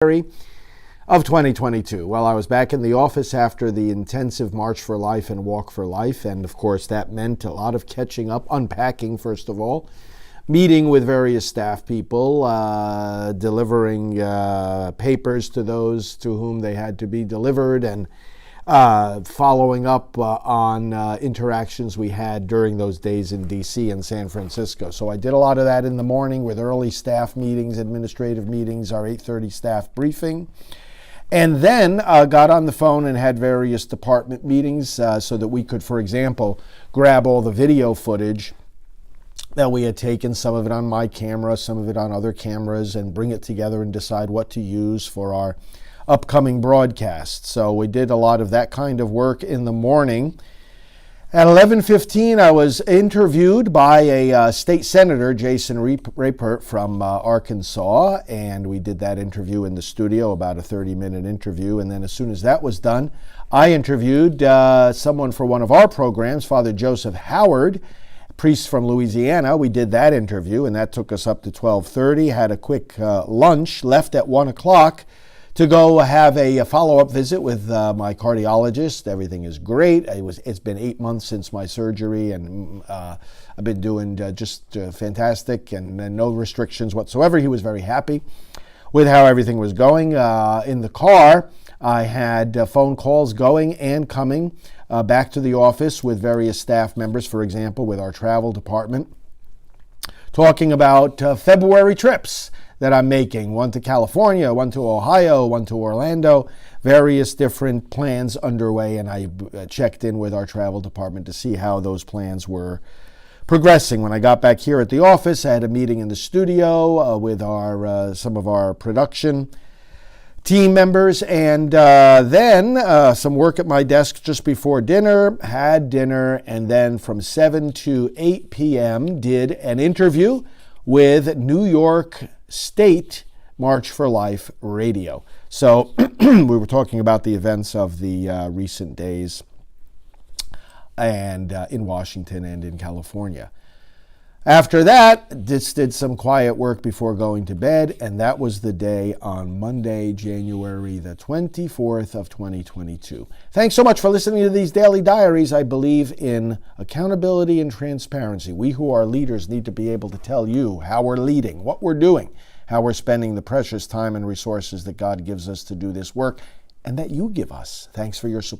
of 2022. Well, I was back in the office after the intensive March for Life and Walk for Life, and of course that meant a lot of catching up, unpacking first of all, meeting with various staff people, delivering papers to those to whom they had to be delivered, and following up on interactions we had during those days in DC and San Francisco. So I did a lot of that in the morning with early staff meetings, administrative meetings, our 8:30 staff briefing. And then got on the phone and had various department meetings so that we could, for example, grab all the video footage that we had taken, some of it on my camera, some of it on other cameras, and bring it together and decide what to use for our upcoming broadcast. So we did a lot of that kind of work in the morning. At 11:15, I was interviewed by a state senator, Jason Rapert from Arkansas, and we did that interview in the studio, about a 30-minute interview. And then as soon as that was done, I interviewed someone for one of our programs, Father Joseph Howard, priest from Louisiana. We did that interview, and that took us up to 12:30, had a quick lunch, left at 1 o'clock, to go have a follow-up visit with my cardiologist. Everything is great. It's been 8 months since my surgery, and I've been doing just fantastic and no restrictions whatsoever. He was very happy with how everything was going. In the car, I had phone calls going and coming back to the office with various staff members, for example, with our travel department, talking about February trips that I'm making, one to California, one to Ohio, one to Orlando, various different plans underway, and I checked in with our travel department to see how those plans were progressing. When I got back here at the office, I had a meeting in the studio with some of our production team members, and then some work at my desk just before dinner, had dinner, and then from 7 to 8 p.m. did an interview with New York State March for Life Radio. So we were talking about the events of the recent days and in Washington and in California. After that, just did some quiet work before going to bed, and that was the day on Monday, January the 24th of 2022. Thanks so much for listening to these daily diaries. I believe in accountability and transparency. We who are leaders need to be able to tell you how we're leading, what we're doing, how we're spending the precious time and resources that God gives us to do this work and that you give us. Thanks for your support.